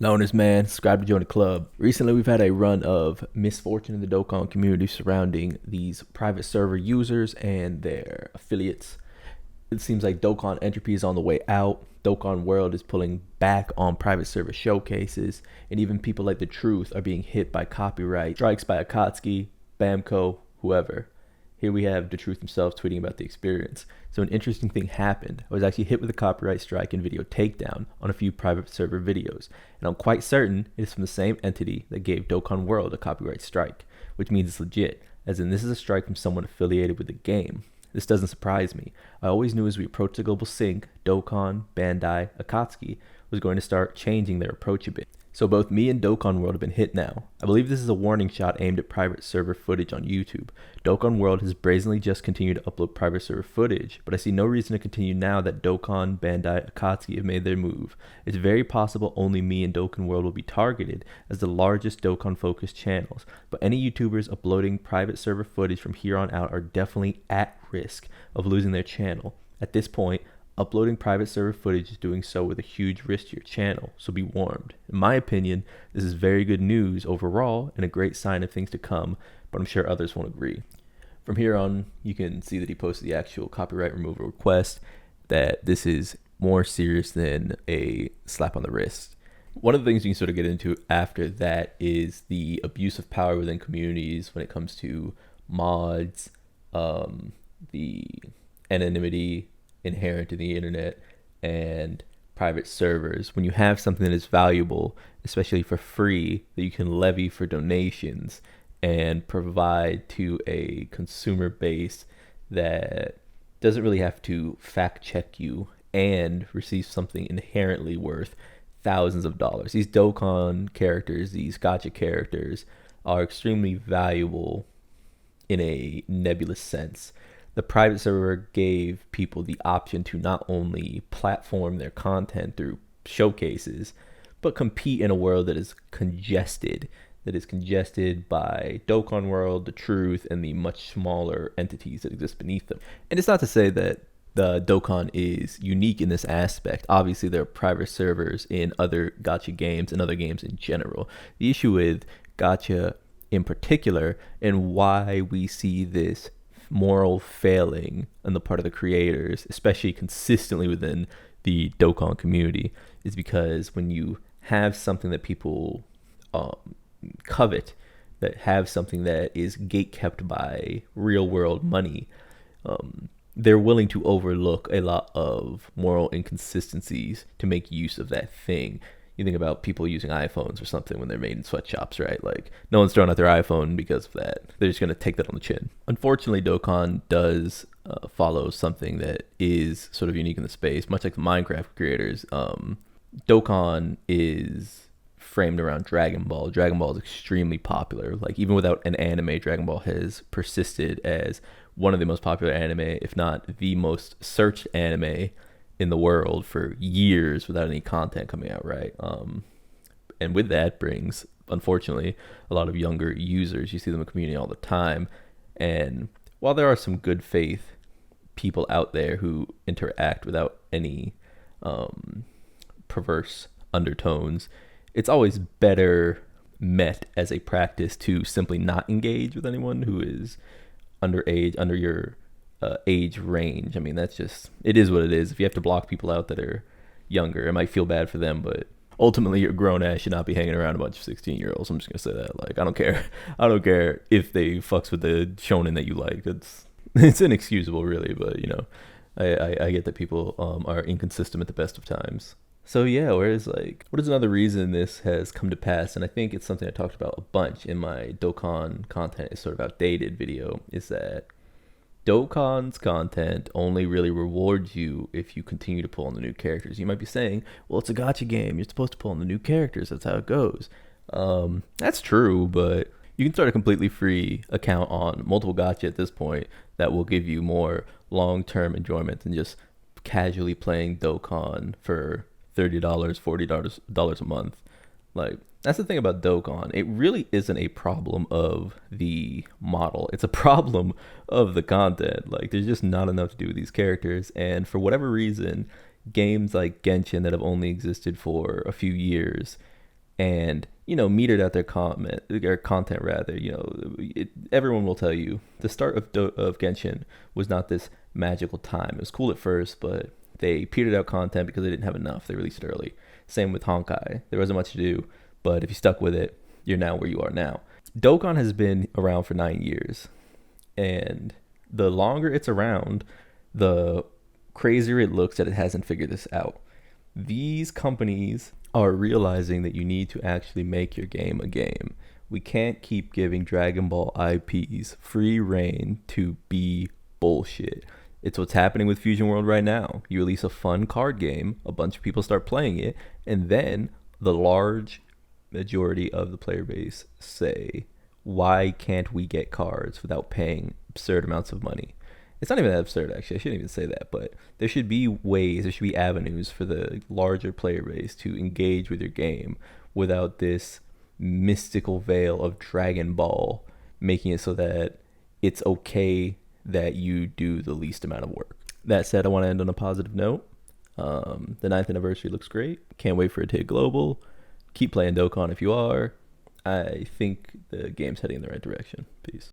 Loners, man, subscribe to join the club. Recently, we've had a run of misfortune in the Dokkan community surrounding these private server users and their affiliates. It seems like Dokkan Entropy is on the way out. Dokkan World is pulling back on private server showcases, and even people like DaTruth are being hit by copyright strikes by Akatsuki, Bamco, whoever. Here we have DaTruth himself tweeting about the experience. So an interesting thing happened. I was actually hit with a copyright strike and video takedown on a few private server videos, and I'm quite certain it is from the same entity that gave Dokkan World a copyright strike, which means it's legit, as in this is a strike from someone affiliated with the game. This doesn't surprise me. I always knew as we approached the global sync, Dokkan, Bandai, Akatsuki was going to start changing their approach a bit. So both me and Dokkan World have been hit now. I believe this is a warning shot aimed at private server footage on YouTube. Dokkan World has brazenly just continued to upload private server footage, but I see no reason to continue now that Dokkan, Bandai, Akatsuki have made their move. It's very possible only me and Dokkan World will be targeted as the largest Dokkan focused channels, but any YouTubers uploading private server footage from here on out are definitely at risk of losing their channel. At this point, uploading private server footage is doing so with a huge risk to your channel, so be warned. In my opinion, this is very good news overall and a great sign of things to come, but I'm sure others won't agree. From here on, you can see that he posted the actual copyright removal request, that this is more serious than a slap on the wrist. One of the things you can sort of get into after that is the abuse of power within communities when it comes to mods, the anonymity inherent in the internet, and private servers. When you have something that is valuable, especially for free, that you can levy for donations and provide to a consumer base that doesn't really have to fact check you and receive something inherently worth thousands of dollars. These Dokkan characters, these gacha characters, are extremely valuable in a nebulous sense. The private server gave people the option to not only platform their content through showcases, but compete in a world that is congested by Dokkan World, DaTruth, and the much smaller entities that exist beneath them. And it's not to say that the Dokkan is unique in this aspect. Obviously, there are private servers in other gacha games and other games in general. The issue with gacha in particular, and why we see this moral failing on the part of the creators, especially consistently within the Dokkan community, is because when you have something that people covet, that have something that is gatekept by real world money, they're willing to overlook a lot of moral inconsistencies to make use of that thing. You think about people using iPhones or something when they're made in sweatshops, right? Like, no one's throwing out their iPhone because of that. They're just going to take that on the chin. Unfortunately, Dokkan does follow something that is sort of unique in the space. Much like the Minecraft creators, Dokkan is framed around Dragon Ball. Dragon Ball is extremely popular. Like, even without an anime, Dragon Ball has persisted as one of the most popular anime, if not the most searched anime in the world for years without any content coming out, right? And with that brings, unfortunately, a lot of younger users. You see them in the community all the time. And while there are some good faith people out there who interact without any perverse undertones, it's always better met as a practice to simply not engage with anyone who is underage, under your age range. I mean, that's just, it is what it is. If you have to block people out that are younger, it might feel bad for them, but ultimately you're grown ass should not be hanging around a bunch of 16-year-olds. I'm just gonna say that. Like, I don't care if they fucks with the shonen that you like. It's inexcusable, really, but you know, I get that people are inconsistent at the best of times. So yeah, whereas, like, what is another reason this has come to pass? And I think it's something I talked about a bunch in my Dokkan content is sort of outdated video, is that Dokkan's content only really rewards you if you continue to pull on the new characters. You might be saying, well, it's a gacha game, you're supposed to pull on the new characters, that's how it goes. That's true, but you can start a completely free account on multiple gacha at this point that will give you more long-term enjoyment than just casually playing Dokkan for $30, $40 a month. Like, that's the thing about Dokkan. It really isn't a problem of the model. It's a problem of the content. Like, there's just not enough to do with these characters. And for whatever reason, games like Genshin that have only existed for a few years and metered out their content rather. Everyone will tell you the start of Genshin was not this magical time. It was cool at first, but they petered out content because they didn't have enough. They released it early. Same with Honkai. There wasn't much to do, but if you stuck with it, you're now where you are now. Dokkan has been around for 9 years, and the longer it's around, the crazier it looks that it hasn't figured this out. These companies are realizing that you need to actually make your game a game. We can't keep giving Dragon Ball IPs free reign to be bullshit. It's what's happening with Fusion World right now. You release a fun card game, a bunch of people start playing it, and then the large majority of the player base say, why can't we get cards without paying absurd amounts of money? It's not even that absurd, actually. I shouldn't even say that, but there should be ways, there should be avenues for the larger player base to engage with your game without this mystical veil of Dragon Ball making it so that it's okay that you do the least amount of work. That said, I want to end on a positive note. The 9th anniversary looks great. Can't wait for it to hit global. Keep playing Dokkan if you are. I think the game's heading in the right direction. Peace.